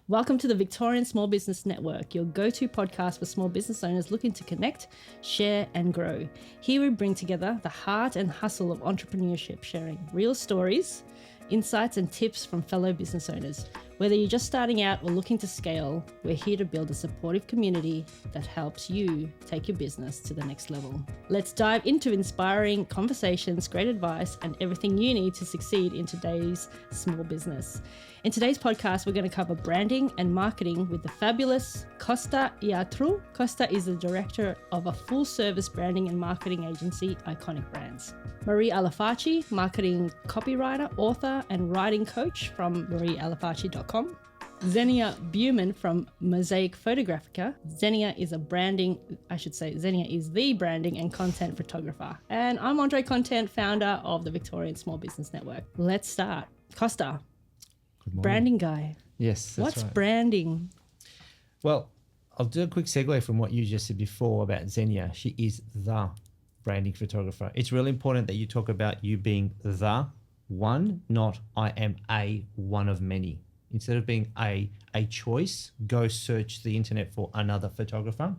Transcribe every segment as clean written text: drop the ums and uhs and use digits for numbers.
Welcome to the Victorian Small Business Network, your go-to podcast for small business owners looking to connect, share and grow. Here we bring together the heart and hustle of entrepreneurship, sharing real stories, insights and tips from fellow business owners. Whether you're just starting out or looking to scale, we're here to build a supportive community that helps you take your business to the next level. Let's dive into inspiring conversations, great advice, and everything you need to succeed in today's small business. In today's podcast, we're going to cover branding and marketing with the fabulous Kosta Iatrou. Kosta is the director of a full-service branding and marketing agency, Ikonic Brands. Marie Alafaci, marketing copywriter, author, and writing coach from mariealafaci.com. Xenia Buman from Mosaic Photographika. Xenia is the branding and content photographer. And I'm Andre Content, founder of the Victorian Small Business Network. Let's start. Kosta, branding guy. Yes, that's What's right. branding? Well, I'll do a quick segue from what you just said before about Xenia. She is the branding photographer. It's really important that you talk about you being the one, not I am a one of many. Instead of being a choice, go search the internet for another photographer.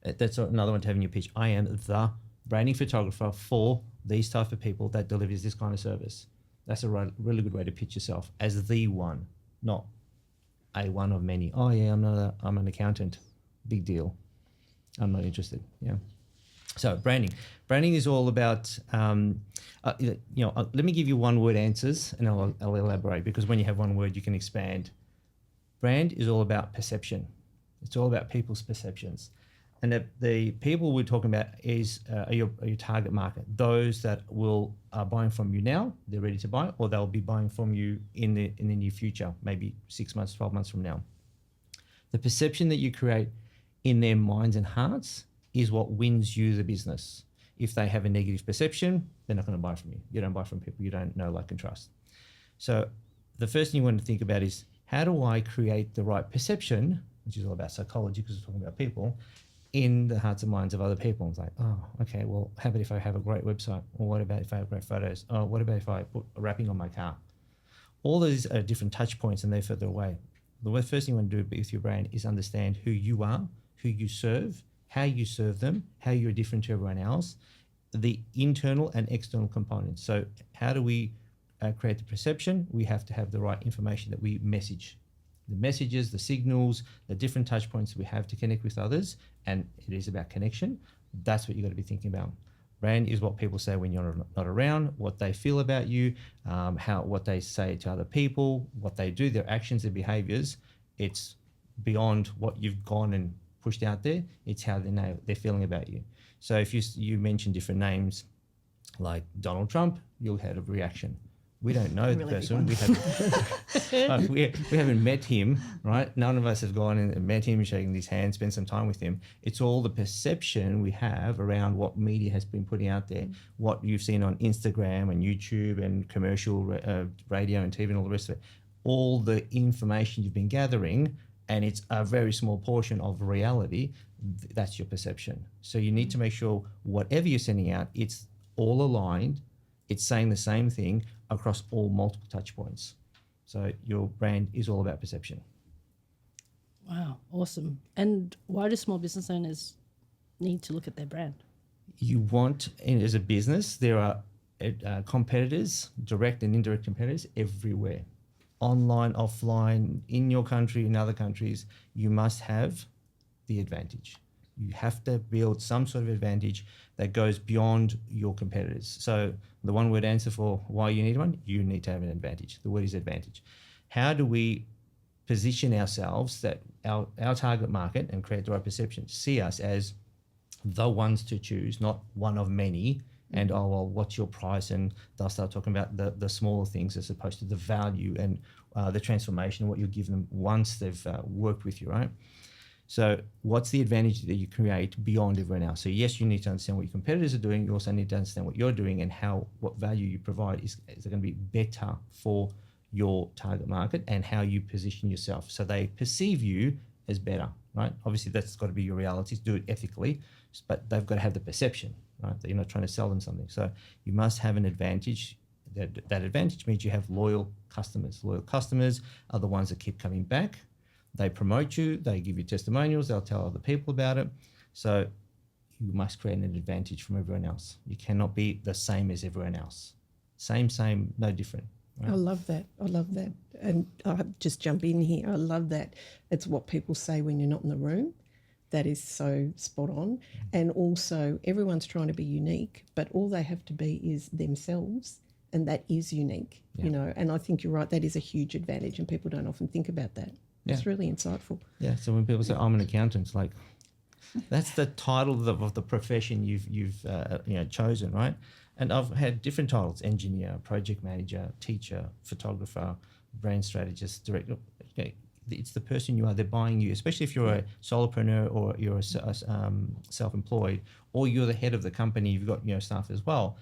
That's another one to have in your pitch. I am the branding photographer for these type of people that delivers this kind of service. That's a really good way to pitch yourself as the one, not a one of many. Oh yeah, I'm an accountant. Big deal. I'm not interested. Yeah. So branding is all about, let me give you one word answers and I'll elaborate, because when you have one word, you can expand. Brand is all about perception. It's all about people's perceptions. And the people we're talking about are your target market, those that are buying from you now, they're ready to buy, or they'll be buying from you in the near future, maybe 6 months, 12 months from now. The perception that you create in their minds and hearts is what wins you the business. If they have a negative perception, they're not going to buy from you. You don't buy from people you don't know, like, and trust. So the first thing you want to think about is, how do I create the right perception, which is all about psychology because we're talking about people, in the hearts and minds of other people? It's like, oh, okay, well, how about if I have a great website? Or what about if I have great photos? Oh, what about if I put a wrapping on my car? All these are different touch points and they're further away. The first thing you want to do with your brand is understand who you are, who you serve, how you serve them, how you're different to everyone else, the internal and external components. So how do we create the perception? We have to have the right information that we message. The messages, the signals, the different touch points we have to connect with others, and it is about connection. That's what you got to be thinking about. Brand is what people say when you're not around, what they feel about you, what they say to other people, what they do, their actions, their behaviors. It's beyond what you've gone and pushed out there. It's how they're feeling about you. So if you mention different names like Donald Trump, you'll have a reaction. We don't know the person. We haven't met him, right? None of us have gone and met him, shaking his hand, spent some time with him. It's all the perception we have around what media has been putting out there, what you've seen on Instagram and YouTube and commercial radio and TV and all the rest of it. All the information you've been gathering, and it's a very small portion of reality. That's your perception. So you need to make sure whatever you're sending out, it's all aligned. It's saying the same thing across all multiple touch points. So your brand is all about perception. Wow, awesome. And why do small business owners need to look at their brand? You want, as a business, there are competitors, direct and indirect competitors everywhere. Online, offline, in your country, in other countries, you must have the advantage. You have to build some sort of advantage that goes beyond your competitors. So the one word answer for why you need one, you need to have an advantage. The word is advantage. How do we position ourselves that our target market and create the right perception, see us as the ones to choose, not one of many, and oh, well, what's your price? And they'll start talking about the smaller things as opposed to the value and the transformation, what you'll give them once they've worked with you, right? So what's the advantage that you create beyond everyone else? So yes, you need to understand what your competitors are doing. You also need to understand what you're doing and what value you provide is going to be better for your target market and how you position yourself. So they perceive you as better, right? Obviously that's got to be your reality, do it ethically, but they've got to have the perception, right? That you're not trying to sell them something. So you must have an advantage. That advantage means you have loyal customers. Loyal customers are the ones that keep coming back. They promote you. They give you testimonials. They'll tell other people about it. So you must create an advantage from everyone else. You cannot be the same as everyone else. Same, no different. Right? I love that. And I'll just jump in here. I love that. It's what people say when you're not in the room. That is so spot on. And also, everyone's trying to be unique, but all they have to be is themselves, and that is unique, you know. And I think you're right, that is a huge advantage, and people don't often think about that. Yeah. It's really insightful. Yeah, so when people say, I'm an accountant, it's like, that's the title of the profession you've chosen, right? And I've had different titles: engineer, project manager, teacher, photographer, brand strategist, director. Okay. It's the person you are. They're buying you, especially if you're a solopreneur or you're a self-employed, or you're the head of the company. You've got staff as well.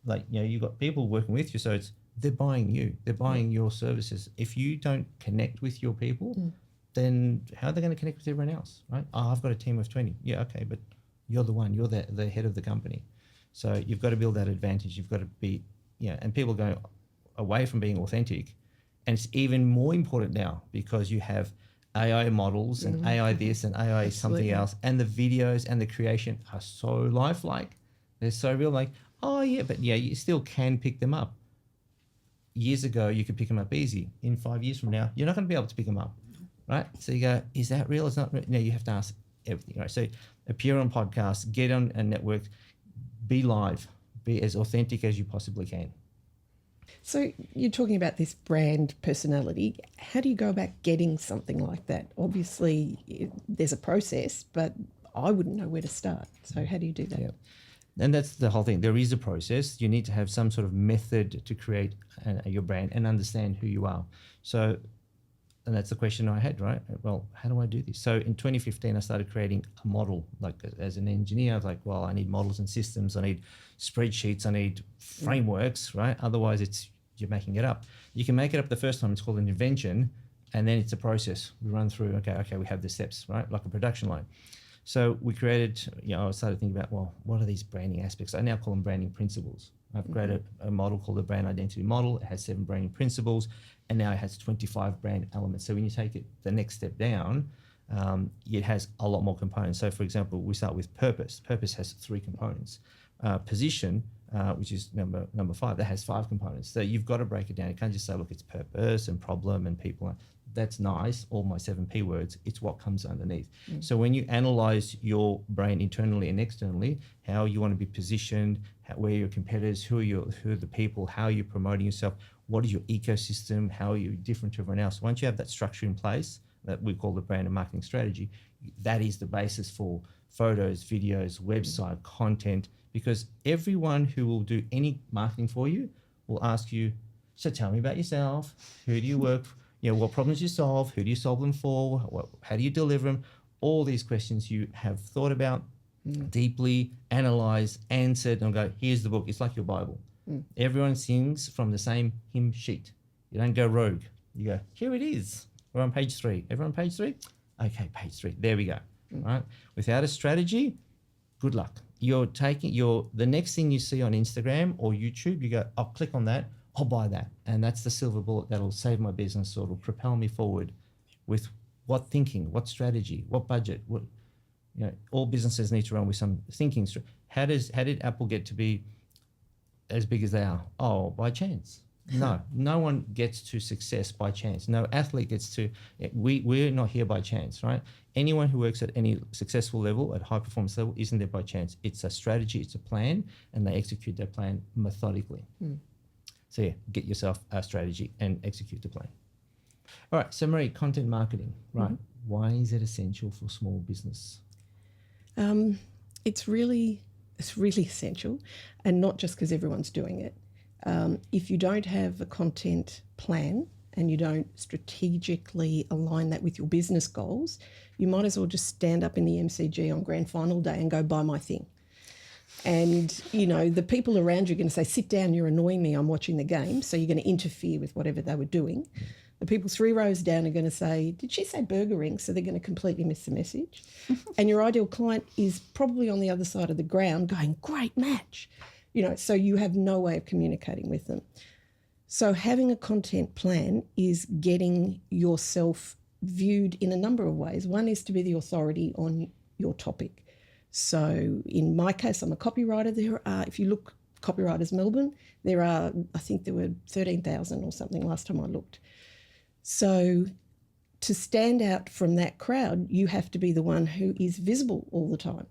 Like you've got people working with you, so they're buying you. They're buying your services. If you don't connect with your people, then how are they going to connect with everyone else, right? Oh, I've got a team of 20. Yeah, okay, but you're the one. You're the head of the company. So you've got to build that advantage. You've got to be, and people go away from being authentic. And it's even more important now because you have AI models and AI this and AI something else. And the videos and the creation are so lifelike. They're so real. Like, oh, yeah, but you still can pick them up. Years ago, you could pick them up easy. In 5 years from now, you're not going to be able to pick them up, right? So you go, is that real? It's not real. No, you have to ask everything, right? So appear on podcasts, get on a network, be live, be as authentic as you possibly can. So you're talking about this brand personality. How do you go about getting something like that? Obviously, there's a process, but I wouldn't know where to start. So how do you do that? Yeah. And that's the whole thing. There is a process. You need to have some sort of method to create your brand and understand who you are. So, and that's the question I had, right? Well, how do I do this? So in 2015, I started creating a model. Like as an engineer, I was like, well, I need models and systems. I need spreadsheets. I need frameworks, right? Otherwise, you're making it up. You can make it up the first time. It's called an invention. And then it's a process. We run through, okay, we have the steps, right? Like a production line. So we created, I started thinking about, well, what are these branding aspects? I now call them branding principles. I've created a model called the brand identity model. It has 7 branding principles, and now it has 25 brand elements. So when you take it the next step down, it has a lot more components. So for example, we start with purpose. Purpose has 3 components. Position, which is number 5, that has 5 components. So you've got to break it down. You can't just say, look, it's purpose and problem and people. That's nice, all my 7 P words. It's what comes underneath. So when you analyze your brand internally and externally, how you want to be positioned, where are your competitors, who are the people, how you're promoting yourself, what is your ecosystem, how are you different to everyone else. Once you have that structure in place, that we call the brand and marketing strategy, that is the basis for photos, videos, website, content, because everyone who will do any marketing for you will ask you, so tell me about yourself, who do you work for? What problems you solve, who do you solve them for, how do you deliver them? All these questions you have thought about deeply, analysed, answered, and go, here's the book. It's like your Bible. Everyone sings from the same hymn sheet. You don't go rogue. You go, here it is. We're on page 3. Everyone page 3? Okay, page 3. There we go. Right? Without a strategy, good luck. You're taking the next thing you see on Instagram or YouTube, you go, I'll click on that. I'll buy that. And that's the silver bullet that'll save my business, or it'll propel me forward with what thinking, what strategy, what budget. All businesses need to run with some thinking. How did Apple get to be as big as they are? Oh, by chance. No one gets to success by chance. No athlete gets to, we're not here by chance, right? Anyone who works at any successful level, at high performance level, isn't there by chance. It's a strategy, it's a plan, and they execute that plan methodically. So get yourself a strategy and execute the plan. All right, so Marie, content marketing, right? Why is it essential for small business? It's really essential, and not just because everyone's doing it. If you don't have a content plan and you don't strategically align that with your business goals, you might as well just stand up in the MCG on grand final day and go buy my thing. And, the people around you are going to say, sit down, you're annoying me, I'm watching the game. So you're going to interfere with whatever they were doing. The people 3 rows down are going to say, did she say burger ring? So they're going to completely miss the message. And your ideal client is probably on the other side of the ground going, great match. So you have no way of communicating with them. So having a content plan is getting yourself viewed in a number of ways. One is to be the authority on your topic. So in my case, I'm a copywriter. There are, if you look, Copywriters Melbourne, there are, I think there were 13,000 or something last time I looked. So to stand out from that crowd, you have to be the one who is visible all the time.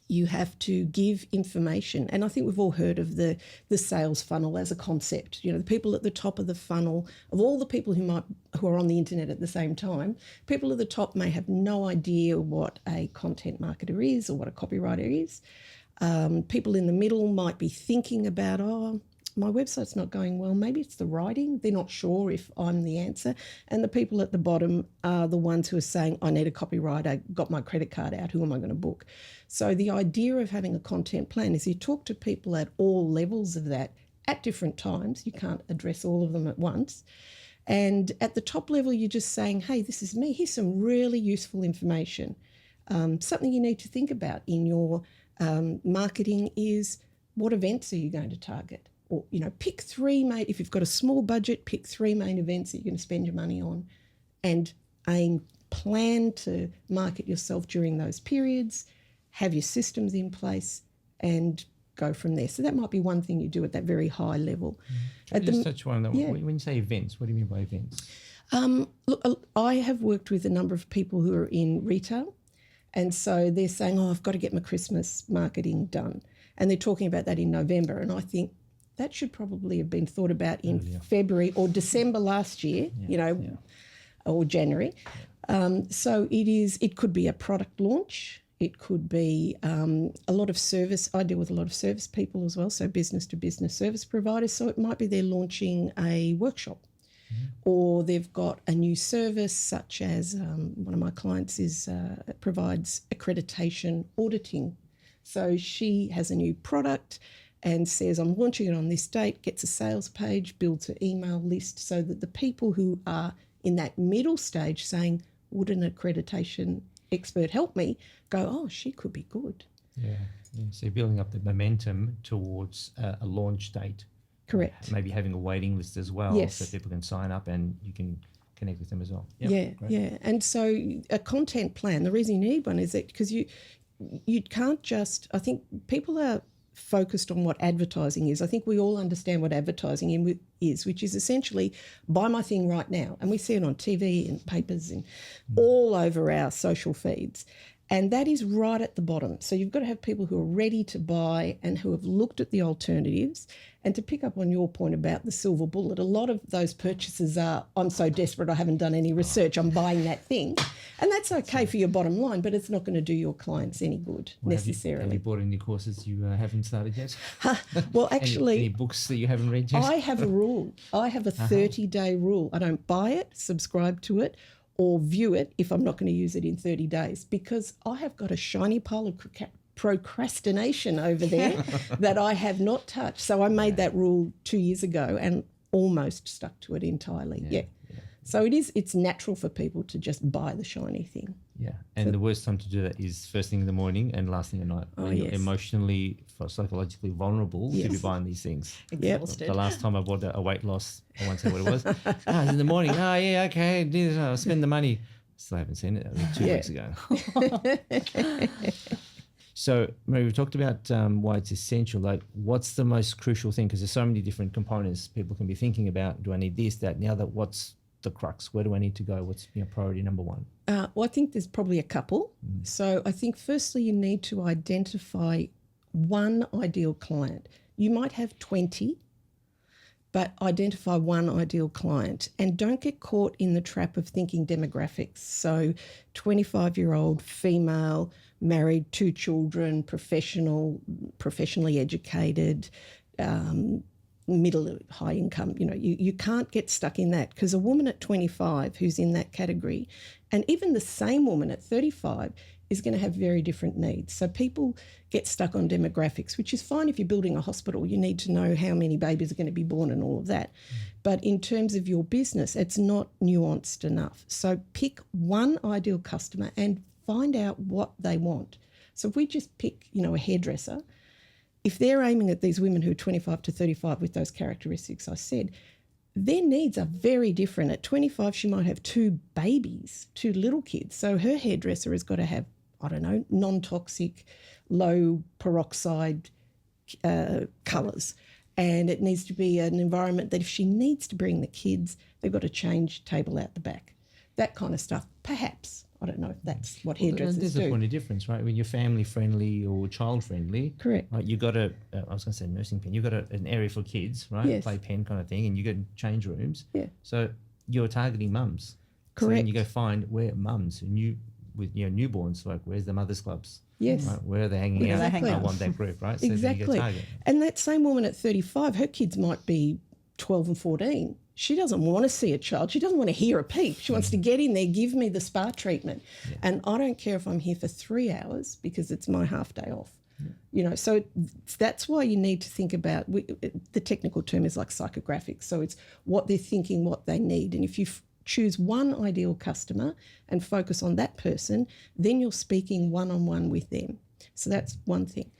You have to give information. And I think we've all heard of the sales funnel as a concept. You know, the people at the top of the funnel, of all the people who are on the internet at the same time, people at the top may have no idea what a content marketer is or what a copywriter is. People in the middle might be thinking about, my website's not going well. Maybe it's the writing. They're not sure if I'm the answer. And the people at the bottom are the ones who are saying, I need a copywriter, got my credit card out, who am I going to book? So the idea of having a content plan is you talk to people at all levels of that at different times. You can't address all of them at once. And at the top level, you're just saying, hey, this is me. Here's some really useful information. Something you need to think about in your marketing is, what events are you going to target? Or, you know, pick three main, if you've got a small budget, pick three main events that you're going to spend your money on and plan to market yourself during those periods, have your systems in place and go from there. So that might be one thing you do at that very high level. Just touch on that. Yeah. When you say events, what do you mean by events? Look, I have worked with a number of people who are in retail, and so they're saying, I've got to get my Christmas marketing done. And they're talking about that in November. And I think that should probably have been thought about in February or December last year, or January. So it could be a product launch. It could be a lot of service. I deal with a lot of service people as well, so business to business service providers. So it might be they're launching a workshop or they've got a new service, such as one of my clients provides accreditation auditing. So she has a new product and says, I'm launching it on this date, gets a sales page, builds an email list so that the people who are in that middle stage saying, would an accreditation expert help me, go, oh, she could be good. Yeah. So you're building up the momentum towards a launch date. Correct. Maybe having a waiting list as well, so people can sign up and you can connect with them as well. Yep, yeah. And so a content plan, the reason you need one is that because you can't just, I think people are focused on what advertising is. I think we all understand what advertising is, which is essentially buy my thing right now. And we see it on TV and papers and all over our social feeds. And that is right at the bottom. So you've got to have people who are ready to buy and who have looked at the alternatives. And to pick up on your point about the silver bullet, a lot of those purchases are, I'm so desperate, I haven't done any research, I'm buying that thing. And that's okay for your bottom line, but it's not going to do your clients any good necessarily. Have you bought any courses you haven't started yet? Well, actually... Any books that you haven't read yet? I have a rule. I have a 30-day rule. I don't buy it, subscribe to it, or view it if I'm not going to use it in 30 days because I have got a shiny pile of procrastination over there that I have not touched. So I made that rule 2 years ago and almost stuck to it entirely. Yeah. So it's natural for people to just buy the shiny thing. Yeah. And the worst time to do that is first thing in the morning and last thing at night. When you're emotionally, psychologically vulnerable to be buying these things. Exhausted. The last time I bought a weight loss, I won't say what it was. It's in the morning. Okay, I'll spend the money. Still haven't seen it. That was 2 weeks ago. So, Mary, we've talked about why it's essential. Like, what's the most crucial thing? Because there's so many different components people can be thinking about. Do I need this, that, and the other? What's the crux? Where do I need to go? What's priority number one? Well, I think there's probably a couple. So I think firstly you need to identify one ideal client. You might have 20, but identify one ideal client and don't get caught in the trap of thinking demographics. So 25-year-old female, married, 2 children, professionally educated, middle, high income, you can't get stuck in that because a woman at 25 who's in that category and even the same woman at 35 is going to have very different needs. So people get stuck on demographics, which is fine if you're building a hospital. You need to know how many babies are going to be born and all of that. But in terms of your business, it's not nuanced enough. So pick one ideal customer and find out what they want. So if we just pick, a hairdresser, if they're aiming at these women who are 25 to 35 with those characteristics I said, their needs are very different. At 25, she might have 2 babies, 2 little kids. So her hairdresser has got to have, I don't know, non-toxic, low peroxide colours. And it needs to be an environment that if she needs to bring the kids, they've got to change table out the back. That kind of stuff, perhaps. I don't know if that's what hairdressers There's do. a point of difference, right? When you're family friendly or child friendly, Correct. Right, you got I was going to say nursing pen. You got an area for kids, right? Yes. Playpen kind of thing, and you got change rooms. Yeah. So you're targeting mums. Correct. So then you go find where mums and with newborns, like where's the mothers clubs? Yes. Right? Where are they hanging out? Exactly. I want that group, right? So Exactly. then you go target. And that same woman at 35, her kids might be 12 and 14. She doesn't want to see a child. She doesn't want to hear a peep. She wants to get in there, give me the spa treatment. Yeah. And I don't care if I'm here for 3 hours because it's my half day off. Yeah. You know, so that's why you need to think about, the technical term is like psychographics. So it's what they're thinking, what they need. And if you choose one ideal customer and focus on that person, then you're speaking one-on-one with them. So that's one thing.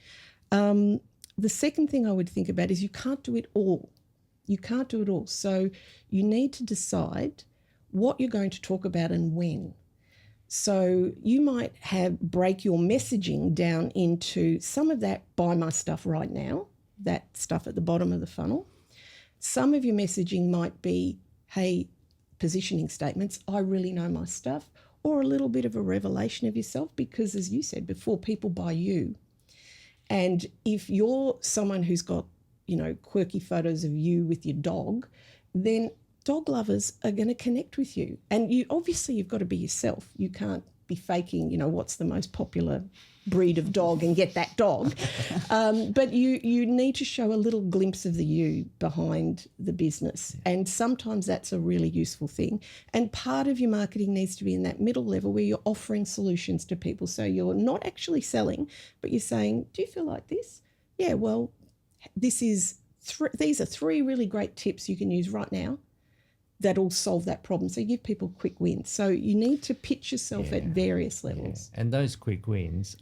The second thing I would think about is you can't do it all. You can't do it all. So you need to decide what you're going to talk about and when. So you might break your messaging down into some of that, buy my stuff right now, that stuff at the bottom of the funnel. Some of your messaging might be, hey, positioning statements, I really know my stuff, or a little bit of a revelation of yourself because, as you said before, people buy you. And if you're someone who's got, you know, quirky photos of you with your dog, then dog lovers are going to connect with you. And you've got to be yourself. You can't be faking, you know, what's the most popular breed of dog and get that dog. But you need to show a little glimpse of the you behind the business. And sometimes that's a really useful thing. And part of your marketing needs to be in that middle level where you're offering solutions to people. So you're not actually selling, but you're saying, do you feel like this? Yeah, well, these are 3 really great tips you can use right now that'll solve that problem. So you give people quick wins. So you need to pitch yourself at various levels. Yeah. And those quick wins,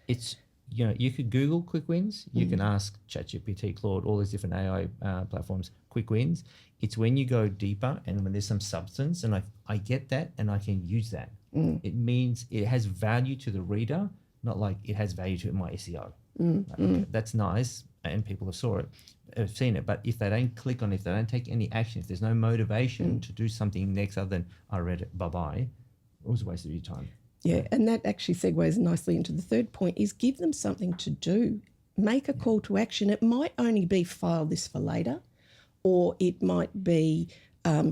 it's, you know, you could Google quick wins. You can ask ChatGPT, Claude, all these different AI platforms, quick wins. It's when you go deeper and when there's some substance and I get that and I can use that. It means it has value to the reader, not like it has value to my SEO. Okay, that's nice. And people have seen it. But if they don't click on it, if they don't take any action, if there's no motivation to do something next other than I read it, bye-bye, it was a waste of your time. Yeah, and that actually segues nicely into the third point is give them something to do. Make a call to action. It might only be file this for later, or it might be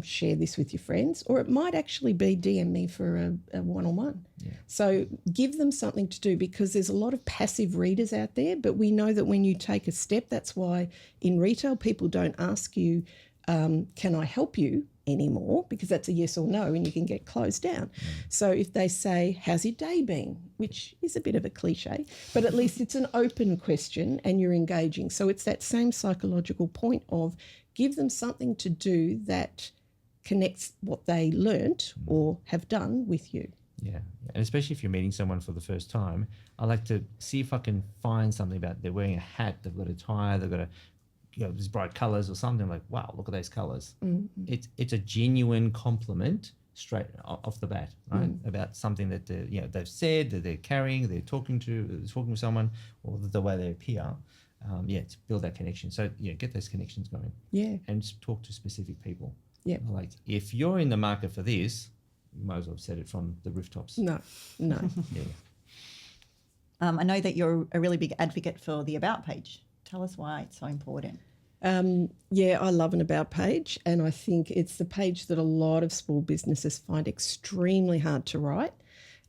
share this with your friends, or it might actually be DM me for a one-on-one. Yeah. So give them something to do because there's a lot of passive readers out there, but we know that when you take a step, that's why in retail people don't ask you, can I help you anymore? Because that's a yes or no and you can get closed down. So if they say, how's your day been? Which is a bit of a cliche, but at least it's an open question and you're engaging. So it's that same psychological point of give them something to do that connects what they learnt or have done with you. Yeah, and especially if you're meeting someone for the first time, I like to see if I can find something about they're wearing a hat, they've got a tie, they've got these bright colours or something. I'm like, wow, look at those colours. It's a genuine compliment straight off the bat, right? About something that they've said, that they're carrying, they're talking to someone, or the way they appear. To build that connection. So get those connections going. Yeah, and talk to specific people. Yeah, like if you're in the market for this, you might as well have said it from the rooftops. No. Yeah. I know that you're a really big advocate for the About page. Tell us why it's so important. I love an About page, and I think it's the page that a lot of small businesses find extremely hard to write.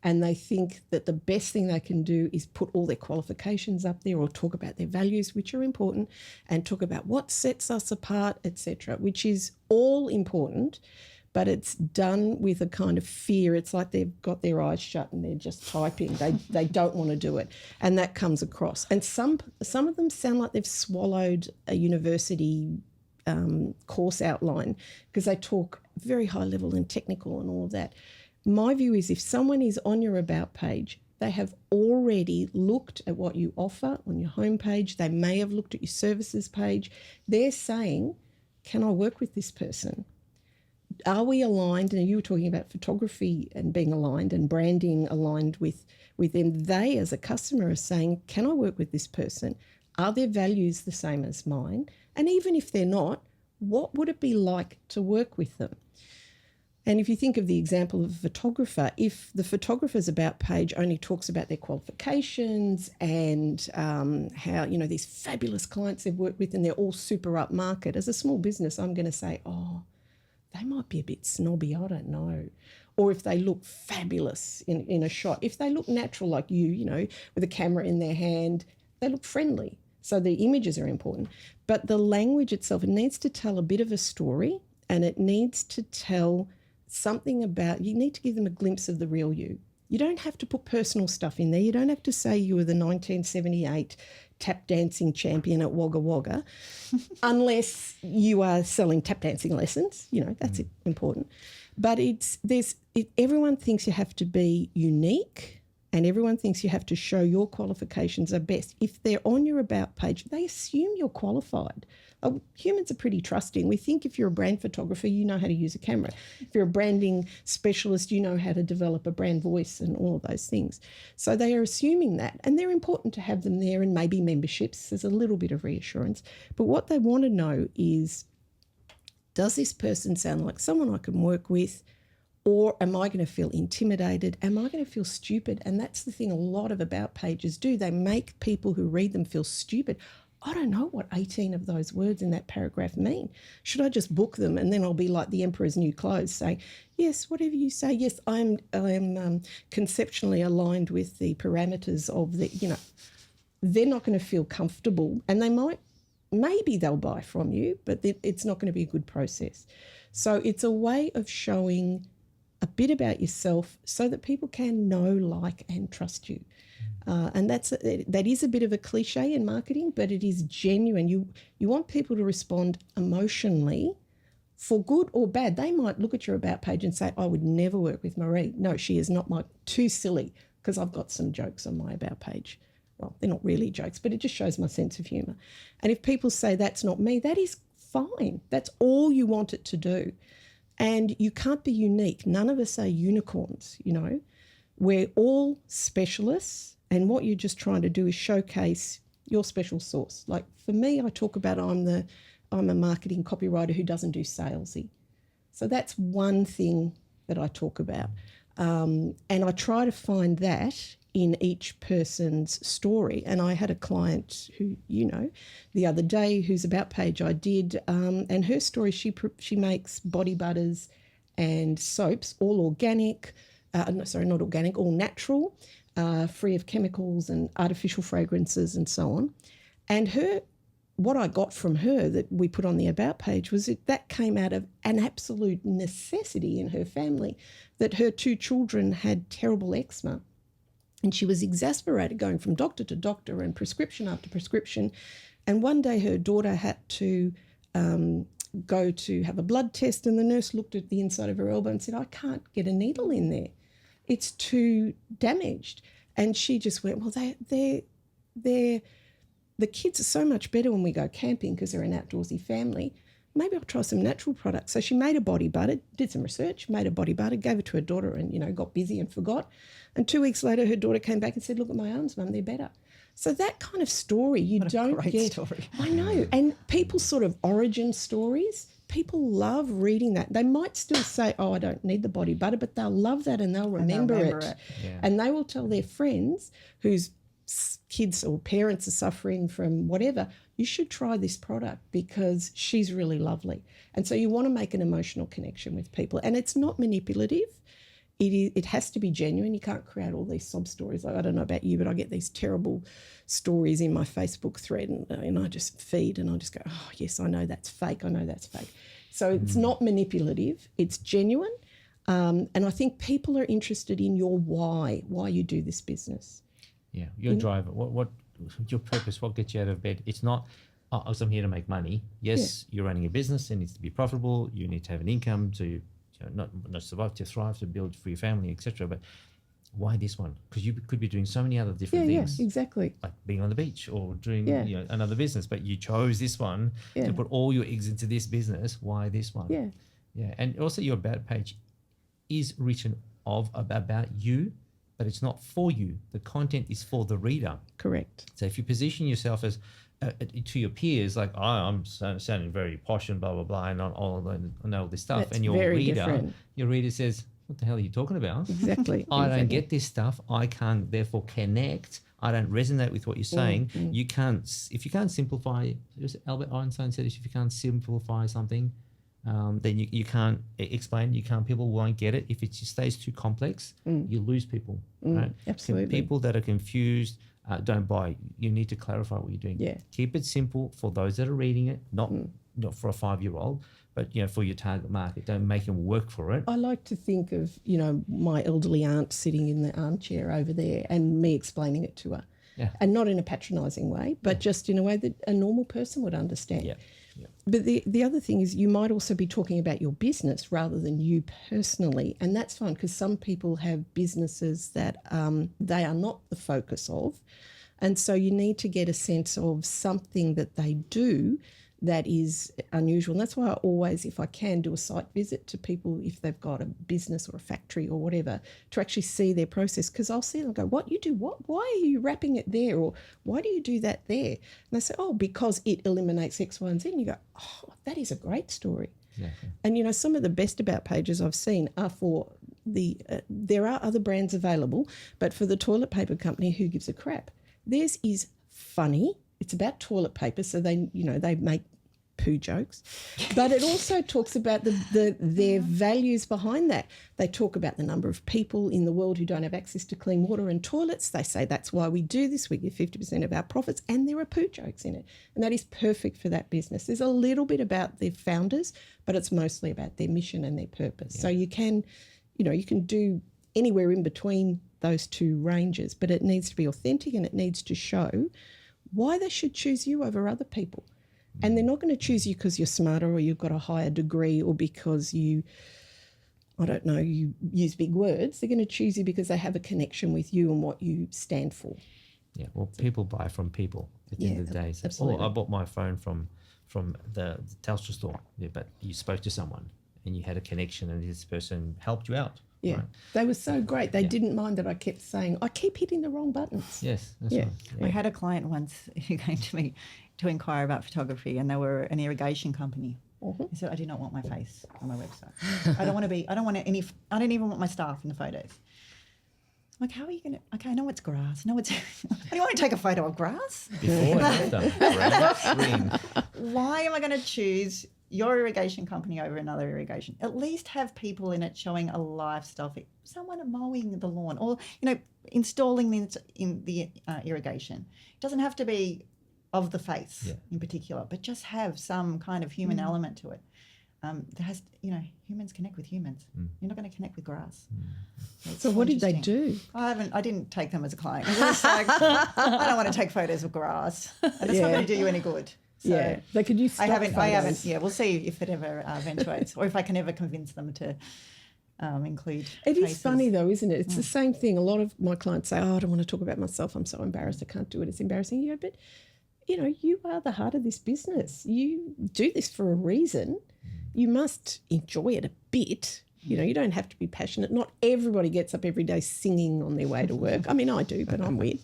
And they think that the best thing they can do is put all their qualifications up there or talk about their values, which are important, and talk about what sets us apart, etc., which is all important, but it's done with a kind of fear. It's like they've got their eyes shut and they're just typing. They don't want to do it, and that comes across. And some of them sound like they've swallowed a university course outline because they talk very high level and technical and all of that. My view is if someone is on your About page, They have already looked at what you offer on your homepage. They may have looked at your services page. They're saying, can I work with this person? Are we aligned? And you were talking about photography and being aligned and branding aligned with them. They, as a customer, are saying, can I work with this person? Are their values the same as mine? And even if they're not, what would it be like to work with them? And if you think of the example of a photographer, if the photographer's about page only talks about their qualifications and how, you know, these fabulous clients they've worked with and they're all super upmarket, as a small business, I'm going to say, oh, they might be a bit snobby, I don't know. Or if they look fabulous in a shot, if they look natural like you know, with a camera in their hand, they look friendly. So the images are important. But the language itself, it needs to tell a bit of a story, and it needs to tell something about, you need to give them a glimpse of the real you. You don't have to put personal stuff in there. You don't have to say you were the 1978 tap dancing champion at Wagga Wagga unless you are selling tap dancing lessons. You know, that's important. But everyone thinks you have to be unique, and everyone thinks you have to show your qualifications are best. If they're on your about page, they assume you're qualified. Humans are pretty trusting. We think if you're a brand photographer, you know how to use a camera. If you're a branding specialist, you know how to develop a brand voice and all of those things. So they are assuming that, and they're important to have them there, and maybe memberships. There's a little bit of reassurance. But what they want to know is, does this person sound like someone I can work with? Or am I going to feel intimidated? Am I going to feel stupid? And that's the thing a lot of about pages do. They make people who read them feel stupid. I don't know what 18 of those words in that paragraph mean. Should I just book them and then I'll be like the emperor's new clothes saying, yes, whatever you say, yes, I am conceptually aligned with the parameters of the, you know, they're not going to feel comfortable, and they maybe they'll buy from you, but it's not going to be a good process. So it's a way of showing a bit about yourself so that people can know, like, and trust you. And that is a bit of a cliche in marketing, but it is genuine. You want people to respond emotionally, for good or bad. They might look at your about page and say, I would never work with Marie. No, she is not too silly, because I've got some jokes on my about page. Well, they're not really jokes, but it just shows my sense of humour. And if people say that's not me, that is fine. That's all you want it to do. And you can't be unique. None of us are unicorns, you know. We're all specialists, and what you're just trying to do is showcase your special sauce. Like for me, I talk about I'm a marketing copywriter who doesn't do salesy. So that's one thing that I talk about. And I try to find that in each person's story. And I had a client who, you know, the other day, whose about page I did, and her story, she makes body butters and soaps, all organic, not organic, all natural, free of chemicals and artificial fragrances and so on. And what I got from her that we put on the about page was that came out of an absolute necessity in her family, that her 2 children had terrible eczema. And she was exasperated going from doctor to doctor and prescription after prescription. And one day her daughter had to go to have a blood test, and the nurse looked at the inside of her elbow and said, I can't get a needle in there. It's too damaged. And she just went, well, the kids are so much better when we go camping because they're an outdoorsy family. Maybe I'll try some natural products. So she made a body butter, did some research, made a body butter, gave it to her daughter, and, you know, got busy and forgot. And 2 weeks later, her daughter came back and said, look at my arms, Mum, they're better. So that kind of story What a great story. I know. And people's sort of origin stories, people love reading that. They might still say, oh, I don't need the body butter, but they'll love that and they'll remember it. Yeah. And they will tell their friends whose kids or parents are suffering from whatever, you should try this product because she's really lovely. And so you want to make an emotional connection with people. And it's not manipulative. It has to be genuine. You can't create all these sob stories. Like, I don't know about you, but I get these terrible stories in my Facebook thread, and I just feed and I just go, oh, yes, I know that's fake. I know that's fake. So it's not manipulative. It's genuine. And I think people are interested in your why you do this business. Yeah, your driver. What your purpose? What gets you out of bed? It's not, oh, I'm here to make money. Yes, You're running a business. It needs to be profitable. You need to have an income to not survive, to thrive, to build for your family, etc. But Why this one? Because you could be doing so many other different things. Yeah, exactly. Like being on the beach or doing Yeah. another business, but you chose this one to put all your eggs into this business. Why this one? Yeah. Yeah. And also your about page is written about you, but it's not for you. The content is for the reader. Correct. So if you position yourself as to your peers, like, oh, I'm sounding very posh and blah, blah, blah, and I know all this stuff. That's and your very different. reader says, what the hell are you talking about? Exactly. I don't Exactly. get this stuff. I can't therefore connect. I don't resonate with what you're saying. You can't, if you can't simplify, Albert Einstein said, if you can't simplify something, then you can't explain. People won't get it. If it just stays too complex, you lose people. Right? Absolutely. People that are confused don't buy. You need to clarify what you're doing. Yeah. Keep it simple for those that are reading it, not for a 5-year-old, but for your target market. Don't make them work for it. I like to think of, my elderly aunt sitting in the armchair over there and me explaining it to her. Yeah. And not in a patronising way, but just in a way that a normal person would understand. Yeah. But the other thing is you might also be talking about your business rather than you personally. And that's fine because some people have businesses that they are not the focus of. And so you need to get a sense of something that they do that is unusual. And that's why I always, if I can, do a site visit to people if they've got a business or a factory or whatever, to actually see their process. Because I'll see them and go, what you do? Why are you wrapping it there? Or why do you do that there? And they say, oh, because it eliminates X, Y, and Z. And you go, oh, that is a great story. Yeah. And, some of the best about pages I've seen are for the, there are other brands available, but for the toilet paper company, who gives a crap? Theirs is funny. It's about toilet paper, so they make poo jokes, but it also talks about their values behind that. They talk about the number of people in the world who don't have access to clean water and toilets. They say that's why we do this. We give 50% of our profits, and there are poo jokes in it, and that is perfect for that business. There's a little bit about their founders, but it's mostly about their mission and their purpose. Yeah. So you can do anywhere in between those two ranges, but it needs to be authentic and it needs to show why they should choose you over other people. And they're not going to choose you because you're smarter or you've got a higher degree or because you use big words. They're going to choose you because they have a connection with you and what you stand for. Yeah, well, people buy from people at the end of the day. So, absolutely. I bought my phone from the Telstra store, but you spoke to someone and you had a connection and this person helped you out. Yeah, right? They were so great. They didn't mind that I kept saying, I keep hitting the wrong buttons. Yes, that's right. I had a client once who came to me to inquire about photography, and they were an irrigation company. He said, I do not want my face on my website. I don't even want my staff in the photos. I'm like, how are you going to, okay, I know it's grass. Do you want to take a photo of grass? Before and after. Why am I going to choose your irrigation company over another irrigation? At least have people in it showing a lifestyle, someone mowing the lawn or, installing in the irrigation. It doesn't have to be of the face in particular, but just have some kind of human element to it. Humans connect with humans. You're not going to connect with grass. So what did they do? I didn't take them as a client. It was like, I don't want to take photos of grass. And it's not going to do you any good. So they could use stock photos. I haven't. Yeah, we'll see if it ever eventuates, or if I can ever convince them to include. It is funny though, isn't it? It's the same thing. A lot of my clients say, "Oh, I don't want to talk about myself. I'm so embarrassed. I can't do it. It's embarrassing." Yeah, but you are the heart of this business. You do this for a reason. You must enjoy it a bit. You don't have to be passionate. Not everybody gets up every day singing on their way to work. I mean, I do, but I'm weird.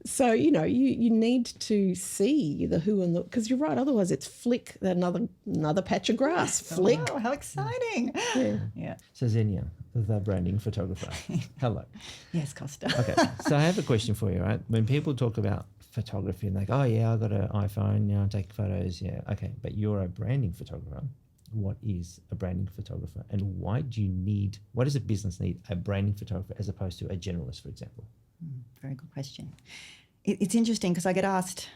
So, you need to see the who and the, because you're right, otherwise it's flick, another patch of grass, flick. Oh, how exciting. Yeah. So Xenia, the branding photographer. Hello. Yes, Kosta. Okay, so I have a question for you, right? When people talk about photography and they go, oh yeah, I got an iPhone, I take photos, okay, but you're a branding photographer. What is a branding photographer, and why does a business need a branding photographer as opposed to a generalist, for example? Very good question. It's interesting because I get asked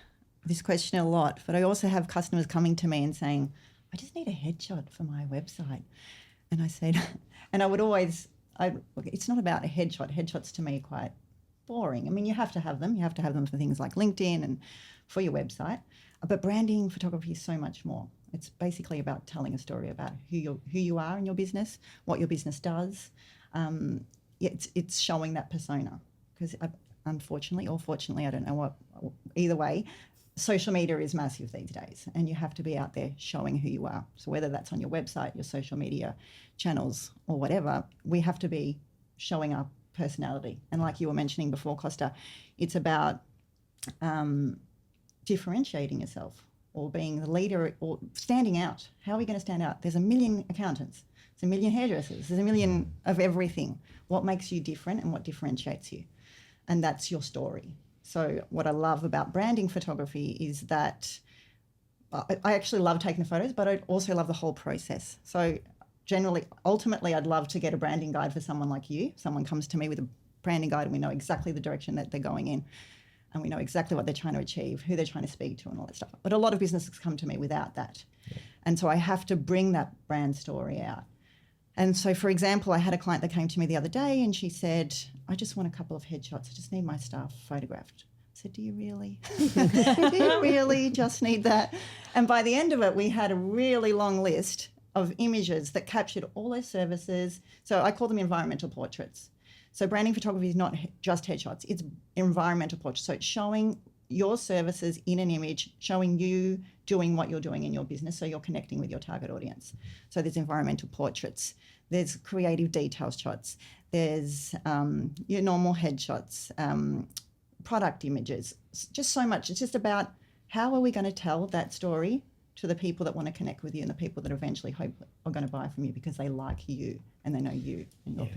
this question a lot, but I also have customers coming to me and saying, I just need a headshot for my website. And I said, and I would always, it's not about a headshot. Headshots to me are quite boring. I mean, you have to have them. You have to have them for things like LinkedIn and for your website. But branding photography is so much more. It's basically about telling a story about who you are in your business, what your business does. it's showing that persona. Because unfortunately or fortunately, I don't know what, either way, social media is massive these days, and you have to be out there showing who you are. So whether that's on your website, your social media channels, or whatever, we have to be showing our personality. And like you were mentioning before, Kosta, it's about differentiating yourself or being the leader or standing out. How are we going to stand out? There's a million accountants, there's a million hairdressers, there's a million of everything. What makes you different and what differentiates you? And that's your story. So what I love about branding photography is that I actually love taking the photos, but I also love the whole process. So generally, ultimately, I'd love to get a branding guide for someone like you. Someone comes to me with a branding guide and we know exactly the direction that they're going in, and we know exactly what they're trying to achieve, who they're trying to speak to and all that stuff. But a lot of businesses come to me without that. Yeah. And so I have to bring that brand story out. And so, for example, I had a client that came to me the other day and she said, I just want a couple of headshots. I just need my staff photographed. I said, do you really? Do you really just need that? And by the end of it, we had a really long list of images that captured all those services. So I call them environmental portraits. So branding photography is not just headshots, it's environmental portraits. So it's showing your services in an image, showing you doing what you're doing in your business, so you're connecting with your target audience. So there's environmental portraits, there's creative detail shots, there's your normal headshots, product images, just so much. It's just about how are we going to tell that story to the people that want to connect with you and the people that eventually hope are going to buy from you because they like you and they know you and your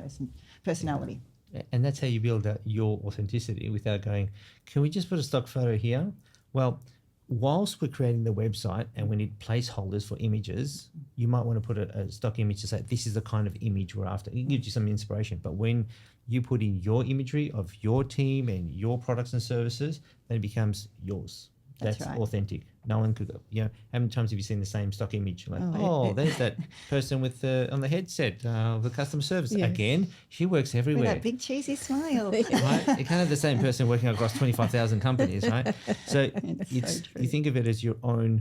personality. Yeah. And that's how you build out your authenticity without going, can we just put a stock photo here? Well, whilst we're creating the website and we need placeholders for images, you might want to put a stock image to say, this is the kind of image we're after. It gives you some inspiration. But when you put in your imagery of your team and your products and services, then it becomes yours. That's right. Authentic. No one could, how many times have you seen the same stock image? Like, there's that person with on the headset, the customer service. Yes. Again, she works everywhere. With that big cheesy smile. Right? You can't have the same person working across 25,000 companies, right? So you think of it as your own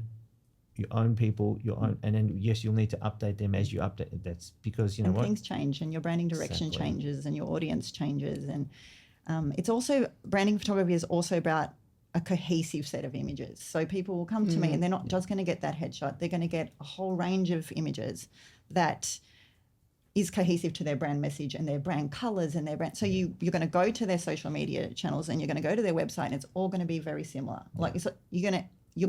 people, and then yes, you'll need to update them as you update. That's because things change and your branding direction changes and your audience changes, and it's also branding photography is also about a cohesive set of images. So people will come to me and they're not just going to get that headshot. They're going to get a whole range of images that is cohesive to their brand message and their brand colors and their brand. So you're going to go to their social media channels and you're going to go to their website and it's all going to be very similar. Like you're going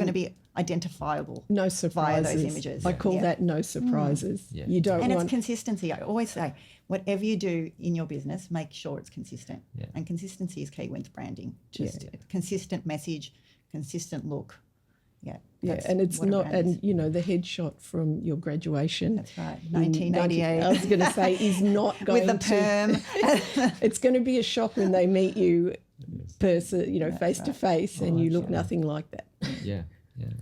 to be identifiable. No surprises. Via those images. I call that no surprises. Yeah. You don't and want... it's consistency. I always say, whatever you do in your business, make sure it's consistent. Yeah. And consistency is key with branding. Just consistent message, consistent look. Yeah. Yeah, and it's not, and the headshot from your graduation. That's right, 1988. I was going to say, is not going with the perm. It's going to be a shock when they meet you, face to face, and you look nothing like that. Yeah,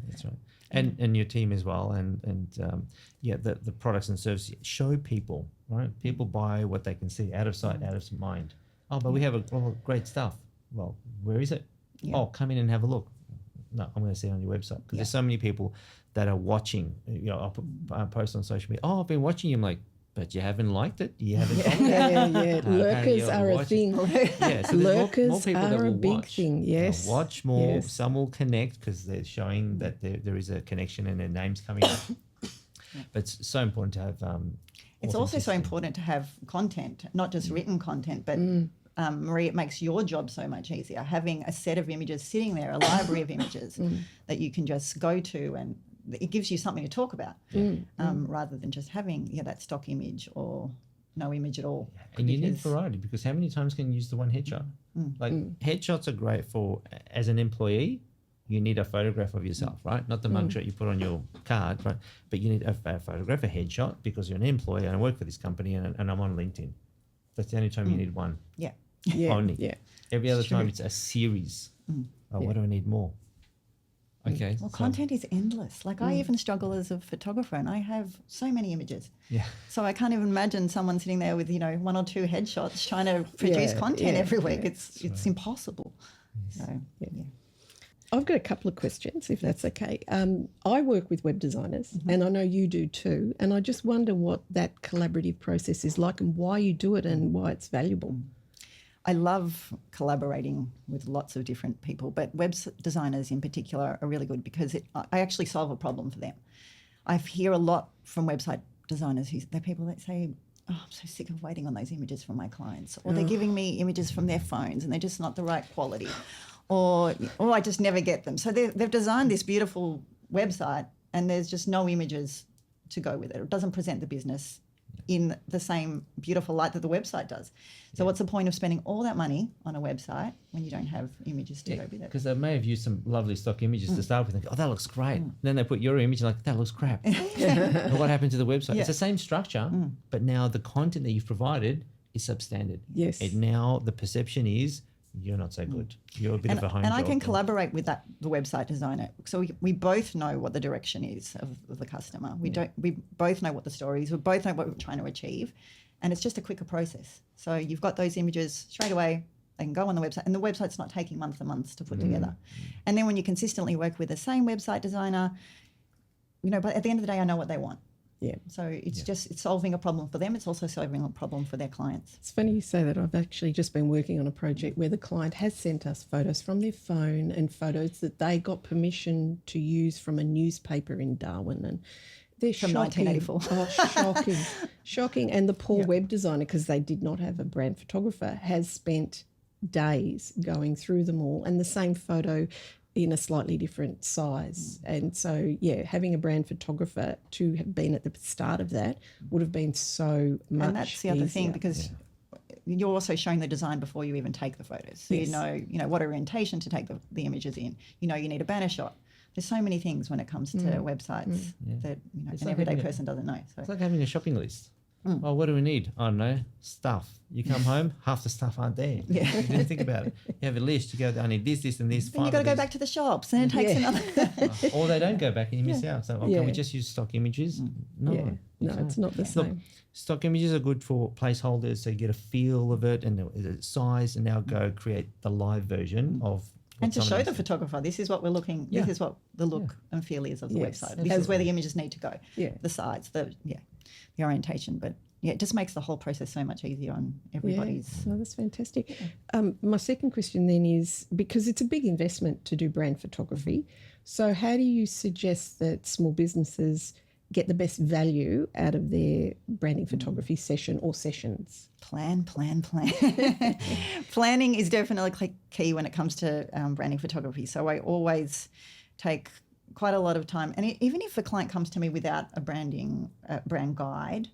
that's right. And your team as well, and the products and services show people, right? People buy what they can see, out of sight, out of mind. Oh, but we have great stuff. Well, where is it? Yeah. Oh, come in and have a look. No, I'm going to see it on your website because there's so many people that are watching. I'll post on social media. Oh, I've been watching you. I'm like, but you haven't liked it. You haven't. Yeah. Lurkers are a thing. So lurkers more people that are will a big watch. thing. Yes. Watch more. Yes. Some will connect because they're showing that there is a connection and their names coming up. But it's so important to have. It's also so important to have content, not just written content, but. Marie, it makes your job so much easier, having a set of images sitting there, a library of images that you can just go to, and it gives you something to talk about rather than just having that stock image or no image at all. And you need variety because how many times can you use the one headshot? Headshots are great for, as an employee, you need a photograph of yourself, right? Not the mugshot you put on your card, right? But you need a photograph, a headshot, because you're an employee and I work for this company and I'm on LinkedIn. That's the only time you need one. Yeah. Only. Yeah. Every other time it's a series. What do I need more? Okay. Well, content is endless. Like I even struggle as a photographer and I have so many images. Yeah. So I can't even imagine someone sitting there with, one or two headshots trying to produce content every week. It's impossible. Yes. So, I've got a couple of questions, if that's okay. I work with web designers, and I know you do too, and I just wonder what that collaborative process is like and why you do it and why it's valuable. I love collaborating with lots of different people, but web designers in particular are really good because I actually solve a problem for them. I hear a lot from website designers they're people that say, oh, I'm so sick of waiting on those images from my clients, or they're giving me images from their phones and they're just not the right quality, or I just never get them. So they've designed this beautiful website and there's just no images to go with it. It doesn't present the business in the same beautiful light that the website does. So what's the point of spending all that money on a website when you don't have images to go with it? Because they may have used some lovely stock images to start with and go, oh, that looks great. Then they put your image and like, that looks crap. And what happened to the website? It's the same structure, but now the content that you've provided is substandard. Yes. And now the perception is you're not so good. You're a bit of a home And job. I can collaborate with the website designer. So we both know what the direction is of the customer. We both know what the story is. We both know what we're trying to achieve. And it's just a quicker process. So you've got those images straight away. They can go on the website. And the website's not taking months and months to put together. And then when you consistently work with the same website designer, but at the end of the day, I know what they want. Yeah. So it's solving a problem for them. It's also solving a problem for their clients. It's funny you say that. I've actually just been working on a project where the client has sent us photos from their phone and photos that they got permission to use from a newspaper in Darwin, and they're From shocking. 1984. Oh, shocking. And the poor web designer, because they did not have a brand photographer, has spent days going through them all, and the same photo in a slightly different size. And so, having a brand photographer to have been at the start of that would have been so much And that's the other thing, easier. because you're also showing the design before you even take the photos. So Yes. you know what orientation to take the images in. You need a banner shot. There's so many things when it comes to websites that It's an like everyday having person doesn't know. So It's like having a shopping list. Well, what do we need? I don't know, stuff. You come home, half the stuff aren't there. Yeah. You didn't think about it. You have a list, you go, I need this, and this. then you've got to go back to the shops, and it takes another. Or they don't go back and you miss out. So can we just use stock images? No. Yeah. No, it's not the Look, same. stock images are good for placeholders, so you get a feel of it and the size, and now go create the live version of. And to what show someone the else- photographer, this is what we're looking. Yeah. This is what the look and feel is of the Yes, website. This is where the images need to go. Yeah. The size, the orientation, but it just makes the whole process so much easier on everybody's. Yeah, no, that's fantastic. My second question then is, because it's a big investment to do brand photography, so how do you suggest that small businesses get the best value out of their branding photography session or sessions? Plan. Planning is definitely key when it comes to branding photography. So I always take quite a lot of time, and even if a client comes to me without a brand guide,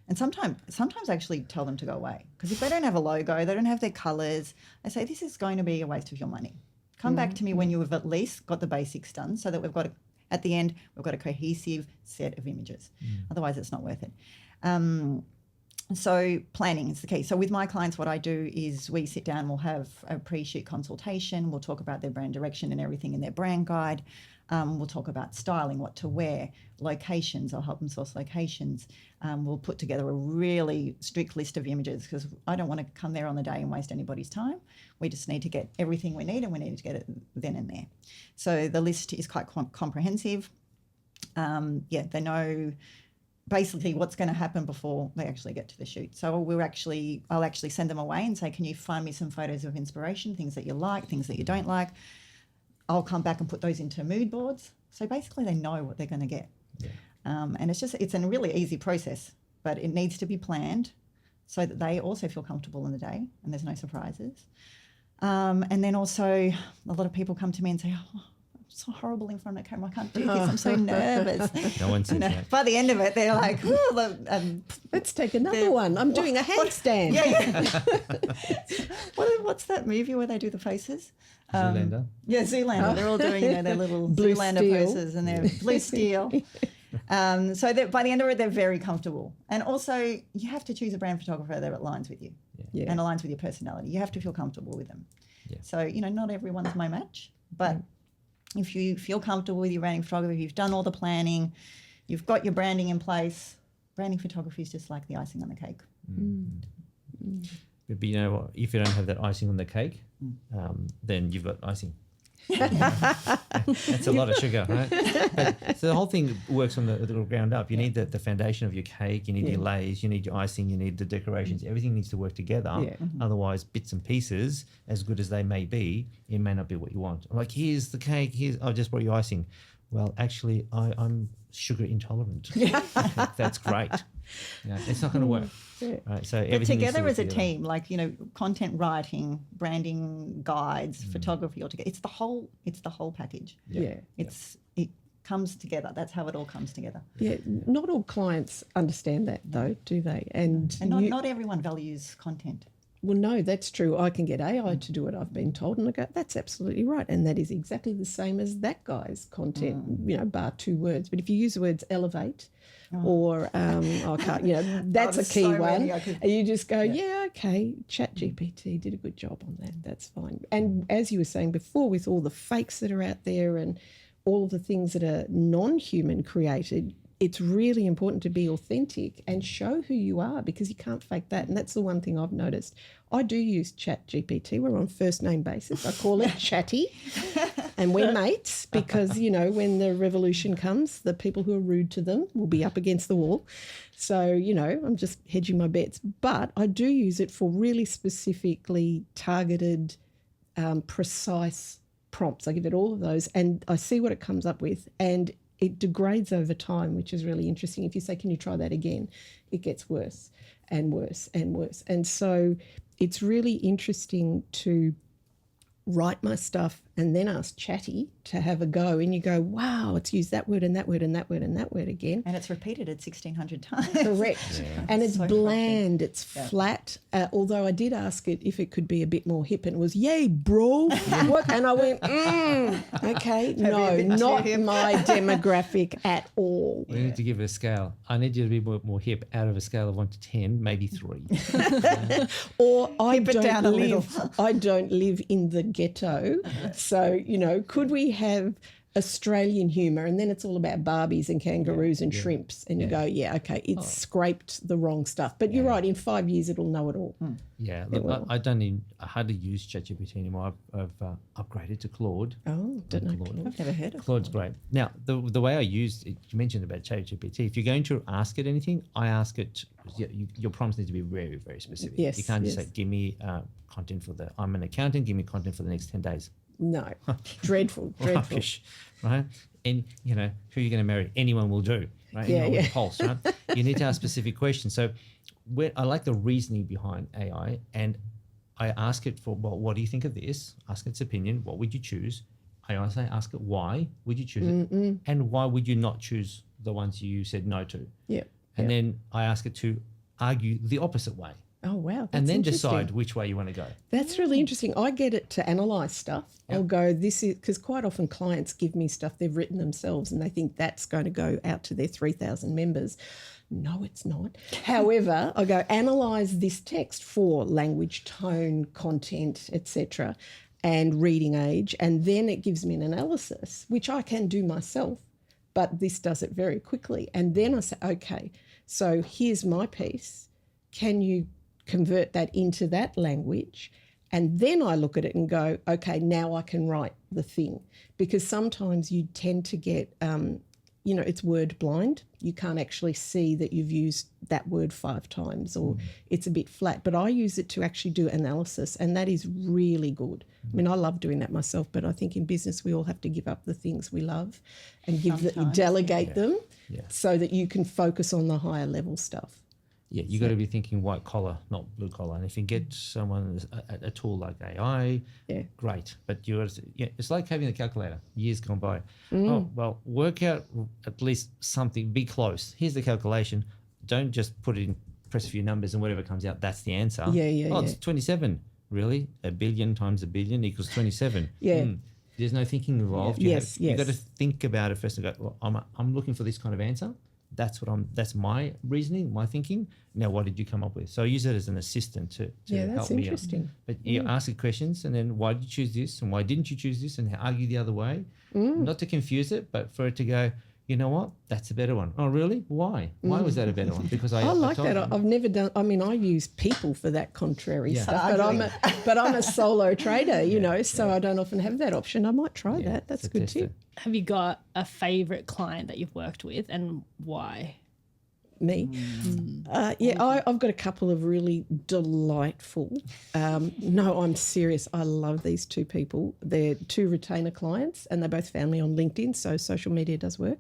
and sometimes I actually tell them to go away, because if they don't have a logo, they don't have their colours, I say this is going to be a waste of your money. Come back to me when you have at least got the basics done, so that at the end we've got a cohesive set of images. Otherwise it's not worth it. So planning is the key. So with my clients, what I do is we sit down, we'll have a pre-shoot consultation, we'll talk about their brand direction and everything in their brand guide. We'll talk about styling, what to wear, locations. I'll help them source locations. We'll put together a really strict list of images, because I don't want to come there on the day and waste anybody's time. We just need to get everything we need, and we need to get it then and there. So the list is quite comprehensive. They know basically what's going to happen before they actually get to the shoot. So I'll actually send them away and say, can you find me some photos of inspiration, things that you like, things that you don't like. I'll come back and put those into mood boards. So basically they know what they're going to get. Yeah. And it's a really easy process, but it needs to be planned so that they also feel comfortable in the day and there's no surprises. And then also a lot of people come to me and say, oh, I'm so horrible in front of the camera. I can't do this. I'm so nervous. No one says that. By the end of it, they're like, Let's take another one. I'm doing a handstand. What's that movie where they do the faces? Zoolander. Yeah, Zoolander. They're all doing their little Blue Zoolander steel. poses, and they're blue steel. So that by the end of it, they're very comfortable. And also, you have to choose a brand photographer that aligns with you and aligns with your personality. You have to feel comfortable with them. Yeah. So, not everyone's my match, but if you feel comfortable with your branding photography, you've done all the planning, you've got your branding in place, branding photography is just like the icing on the cake. But you know what? If you don't have that icing on the cake, then you've got icing. That's a lot of sugar, right? But, so the whole thing works from the ground up. You need the foundation of your cake, you need your lays, you need your icing, you need the decorations. Everything needs to work together. Yeah. Otherwise, bits and pieces, as good as they may be, it may not be what you want. Like, here's the cake, I just brought you icing. Well, actually, I'm sugar intolerant. That's great. It's not going to work. Right? So But together as a team, like, content writing, branding guides, photography altogether, it's the whole package. It comes together. That's how it all comes together. Yeah, not all clients understand that though, do they? And not everyone values content. Well, no, that's true. I can get AI to do it, I've been told, and I go, that's absolutely right. And that is exactly the same as that guy's content, bar 2 words. But if you use the words elevate or, I can't, that's a key one. And you just go, okay, ChatGPT did a good job on that. That's fine. And as you were saying before, with all the fakes that are out there and all of the things that are non-human created, it's really important to be authentic and show who you are, because you can't fake that. And that's the one thing I've noticed. I do use ChatGPT. We're on first name basis. I call it Chatty. And we're mates because, when the revolution comes, the people who are rude to them will be up against the wall. So, I'm just hedging my bets. But I do use it for really specifically targeted, precise prompts. I give it all of those and I see what it comes up with. And it degrades over time, which is really interesting. If you say, can you try that again? It gets worse and worse and worse. And so it's really interesting to write my stuff and then ask Chatty to have a go, and you go, wow, it's used that word and that word and that word and that word again. And it's repeated it 1,600 times. Correct. And it's so bland, it's flat. Although I did ask it if it could be a bit more hip, and it was, yay, bro. What? And I went, okay, no, not my demographic at all. We need to give it a scale. I need you to be more hip out of a scale of 1 to 10, maybe 3. Or I don't live in the ghetto. So, could we have Australian humour, and then it's all about Barbies and kangaroos and shrimps, and you go, it's scraped the wrong stuff. But you're right, in 5 years it'll know it all. Yeah, look, I hardly use ChatGPT anymore. I've upgraded to Claude. Oh, don't know Claude. I've never heard of Claude's great. Now, the way I used it, you mentioned about ChatGPT. If you're going to ask it anything, I ask it, your prompts need to be very, very specific. Yes, you can't just say, give me content I'm an accountant, give me content for the next 10 days. No, dreadful. Rubbish, right? And, who are you going to marry? Anyone will do, right? With Pulse, right? You need to ask specific questions. So I like the reasoning behind AI, and I ask it for, well, what do you think of this? Ask its opinion. What would you choose? I also ask it, why would you choose it? And why would you not choose the ones you said no to? Yeah. And then I ask it to argue the opposite way. Oh, wow. And then decide which way you want to go. That's really interesting. I get it to analyse stuff. Yep. I'll go, this is, because quite often clients give me stuff they've written themselves and they think that's going to go out to their 3,000 members. No, it's not. However, I go, analyse this text for language, tone, content, etc., and reading age, and then it gives me an analysis, which I can do myself, but this does it very quickly. And then I say, okay, so here's my piece. Can you convert that into that language? And then I look at it and go, okay, now I can write the thing. Because sometimes you tend to get, it's word blind. You can't actually see that you've used that word 5 times or it's a bit flat. But I use it to actually do analysis, and that is really good. I mean, I love doing that myself, but I think in business we all have to give up the things we love and delegate them so that you can focus on the higher level stuff. Yeah, you got to be thinking white collar, not blue collar. And if you get someone, a tool like AI, great. But it's like having a calculator. Years gone by. Oh, well, work out at least something. Be close. Here's the calculation. Don't just put it in, press a few numbers, and whatever comes out, that's the answer. It's 27. Really? 1 billion times 1 billion equals 27. There's no thinking involved. You've got to think about it first and go, well, I'm looking for this kind of answer. That's my reasoning, my thinking. Now, what did you come up with? So I use it as an assistant to help me out. That's interesting. But you ask it questions, and then why did you choose this, and why didn't you choose this, and argue the other way. Not to confuse it, but for it to go, you know what? That's a better one. Oh, really? Why? Why was that a better one? Because I like told that. them. I've never done. I mean, I use people for that contrary Yeah. stuff, but I'm a solo trader, you know, so I don't often have that option. I might try that. That's a good tip. Have you got a favourite client that you've worked with and why? Me. I've got a couple of really delightful. No, I'm serious. I love these two people. They're two retainer clients and they're both family on LinkedIn, so social media does work.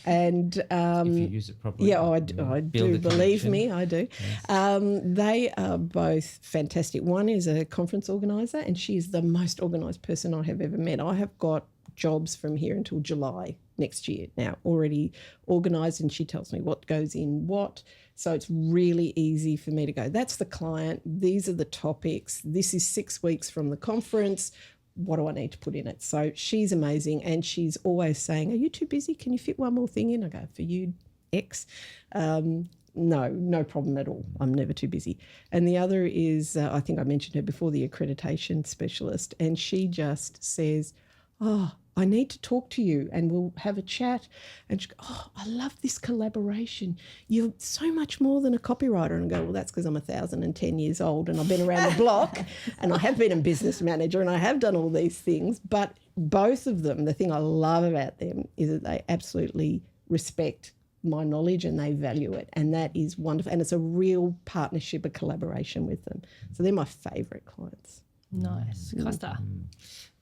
And if you use it properly. yeah, I do. Believe me, I do. Yes. They are both fantastic. One is a conference organizer and she's the most organised person I have ever met. I have got jobs from here until July next year now already organised, and she tells me what goes in what, so it's really easy for me to go, that's the client, these are the topics, this is 6 weeks from the conference, what do I need to put in it? So she's amazing, and she's always saying, are you too busy, can you fit one more thing in? I go, for you, X. No problem at all. I'm never too busy. And the other is, I think I mentioned her before, the accreditation specialist, and she just says, oh, I need to talk to you and we'll have a chat. And she goes, oh, I love this collaboration. You're so much more than a copywriter. And I go, well, that's because I'm 1,010 years old and I've been around the block and I have been a business manager and I have done all these things. But both of them, the thing I love about them is that they absolutely respect my knowledge and they value it. And that is wonderful. And it's a real partnership, a collaboration with them. So they're my favourite clients. Nice. Kosta.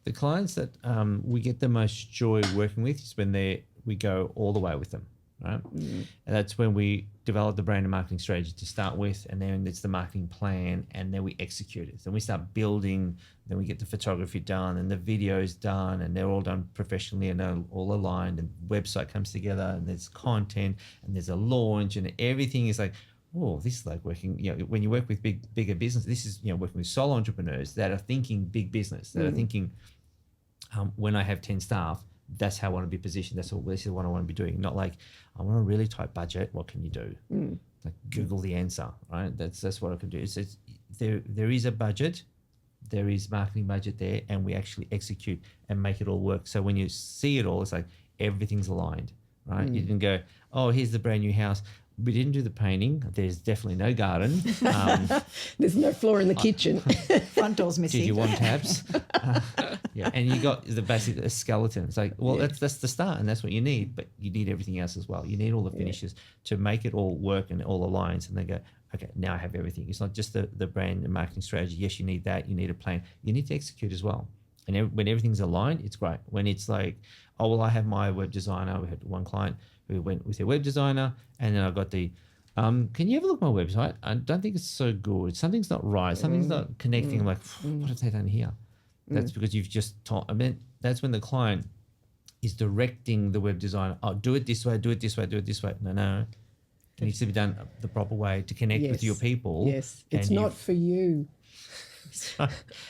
The clients that we get the most joy working with is when we go all the way with them, right? And that's when we develop the brand and marketing strategy to start with, and then it's the marketing plan, and then we execute it. Then we start building, then we get the photography done and the videos done, and they're all done professionally and they're all aligned, and website comes together, and there's content, and there's a launch, and everything is like, oh, this is like working, you know, when you work with bigger business, this is, you know, working with solo entrepreneurs that are thinking big business, that are thinking, when I have 10 staff, that's how I want to be positioned. This is what I want to be doing. Not like, I want a really tight budget. What can you do? Like Google the answer, right? That's what I can do. It's there is a budget, there is marketing budget there, and we actually execute and make it all work. So when you see it all, it's like everything's aligned, right? You didn't go, oh, here's the brand new house. We didn't do the painting. There's definitely no garden. There's no floor in the kitchen. Front door's missing. Did you want tabs? Yeah, and you got the basic skeleton. It's like, well, that's the start, and that's what you need. But you need everything else as well. You need all the finishes to make it all work and all aligns. And they go, okay, now I have everything. It's not just the brand and marketing strategy. Yes, you need that. You need a plan. You need to execute as well. And when everything's aligned, it's great. When it's like, oh, well, I have my web designer. We had one client who went with their web designer, and then I got the, can you have a look at my website? I don't think it's so good. Something's not right. Something's not connecting. I'm like, what have they done here? That's because you've just taught. I mean, that's when the client is directing the web designer. Oh, do it this way, do it this way, do it this way. No. It needs to be done the proper way to connect with your people. Yes, it's not for you.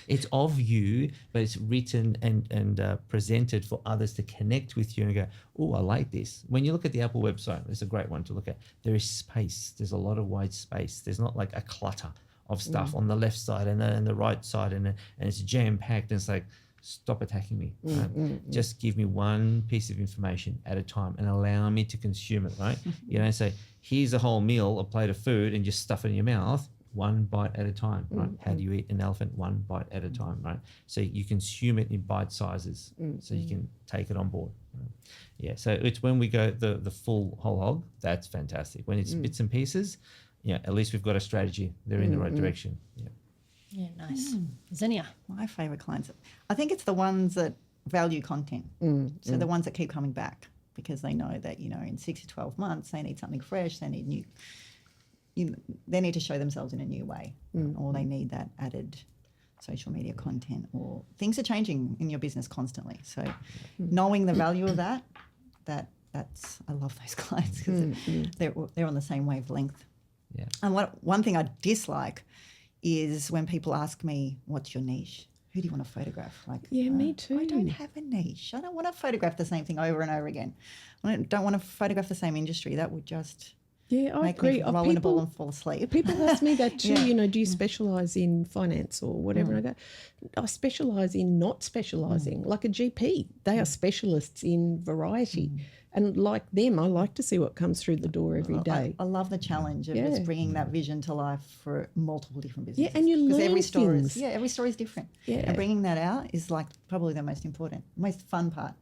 It's of you, but it's written and presented for others to connect with you and go, oh, I like this. When you look at the Apple website, it's a great one to look at. There is space. There's a lot of white space. There's not like a clutter of stuff on the left side and the right side, and it's jam-packed, and it's like, stop attacking me. Right? Just give me one piece of information at a time and allow me to consume it, right? You don't say, here's a whole meal, a plate of food, and just stuff it in your mouth. One bite at a time, right? How do you eat an elephant? One bite at a time, right? So you consume it in bite sizes, so you can take it on board. Right? Yeah, so it's when we go the full whole hog, that's fantastic. When it's bits and pieces, yeah, at least we've got a strategy. They're in the right direction. Yeah. Yeah, nice. Xenia. My favourite clients, I think it's the ones that value content. So the ones that keep coming back because they know that, you know, in 6 to 12 months they need something fresh, they need new. They need to show themselves in a new way, or they need that added social media content, or things are changing in your business constantly. So knowing the value of that's I love those clients because they're on the same wavelength. Yeah. And one thing I dislike is when people ask me, what's your niche? Who do you want to photograph? Like, me too. I don't have a niche. I don't want to photograph the same thing over and over again. I don't want to photograph the same industry. That would just Yeah, I make agree. me roll in a ball and fall asleep. People ask me that too, Yeah. do you specialise in finance or whatever? And I go, I specialise in not specialising. Like a GP, they are specialists in variety. And like them, I like to see what comes through the door every day. I love the challenge of just bringing that vision to life for multiple different businesses. Yeah, and you learn every story things. every story is different. Yeah. And bringing that out is like probably the most important, most fun part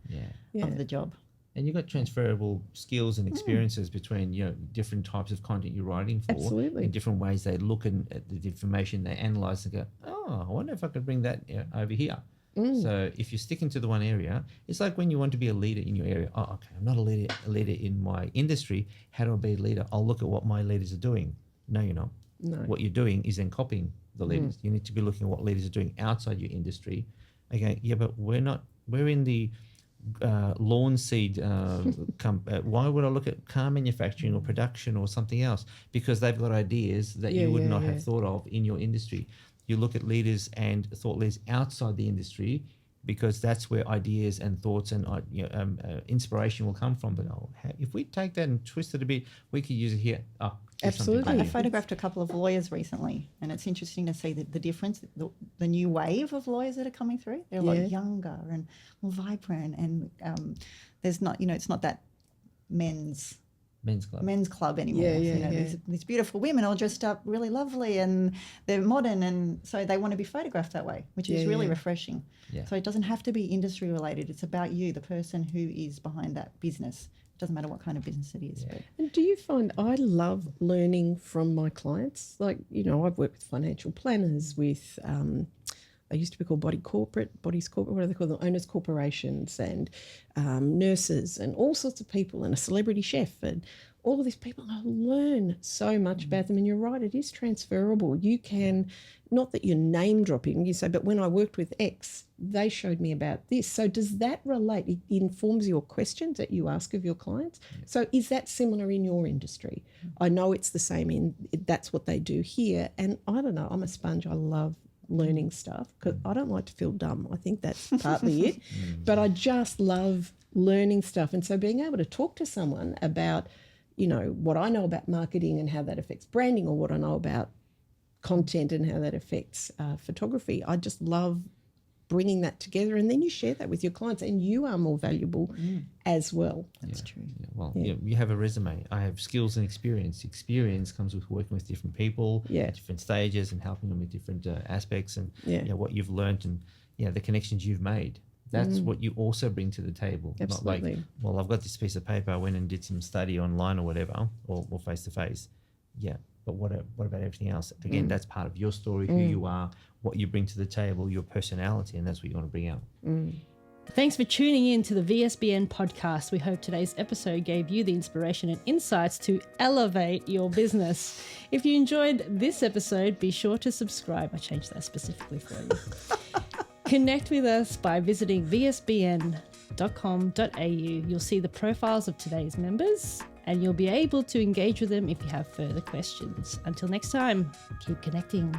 of the job. And you've got transferable skills and experiences between, different types of content you're writing for. Absolutely. In different ways they look at the information, they analyze and go, oh, I wonder if I could bring that over here. So if you're sticking to the one area, it's like when you want to be a leader in your area. Oh, okay, I'm not a leader in my industry. How do I be a leader? I'll look at what my leaders are doing. No, you're not. No. What you're doing is then copying the leaders. You need to be looking at what leaders are doing outside your industry. Okay, yeah, but we're in the lawn seed why would I look at car manufacturing or production or something else? Because they've got ideas that you would not have thought of in your industry. You look at leaders and thought leaders outside the industry, because that's where ideas and thoughts and inspiration will come from. But if we take that and twist it a bit, we could use it here. Absolutely. I photographed a couple of lawyers recently, and it's interesting to see the difference, the new wave of lawyers that are coming through. They're like younger and more vibrant, and there's not, it's not that men's club anymore. These beautiful women all dressed up really lovely, and they're modern, and so they want to be photographed that way, which is really refreshing. So it doesn't have to be industry related. It's about you, the person who is behind that business. It doesn't matter what kind of business it is. And do you find I love learning from my clients? Like, I've worked with financial planners, with they used to be called bodies corporate, what do they call them? Owners corporations, and nurses, and all sorts of people, and a celebrity chef, and all of these people. I learn so much about them. And you're right, it is transferable. You can, not that you're name dropping, you say, but when I worked with X, they showed me about this. So does that relate? It informs your questions that you ask of your clients. So is that similar in your industry? I know it's the same that's what they do here. And I don't know, I'm a sponge. I love learning stuff because I don't like to feel dumb. I think that's partly it. But I just love learning stuff. And so being able to talk to someone about, what I know about marketing and how that affects branding, or what I know about content and how that affects photography, I just love bringing that together, and then you share that with your clients, and you are more valuable as well. That's true. Yeah. Well, you have a resume. I have skills and experience. Experience comes with working with different people at different stages and helping them with different aspects, and what you've learned, and the connections you've made. That's what you also bring to the table. Absolutely. Not like, well, I've got this piece of paper, I went and did some study online or whatever, or face to face. Yeah. But what about everything else? Again, that's part of your story, who you are, what you bring to the table, your personality, and that's what you want to bring out. Thanks for tuning in to the VSBN podcast. We hope today's episode gave you the inspiration and insights to elevate your business. If you enjoyed this episode, be sure to subscribe. I changed that specifically for you. Connect with us by visiting vsbn.com.au. You'll see the profiles of today's members, and you'll be able to engage with them if you have further questions. Until next time, keep connecting.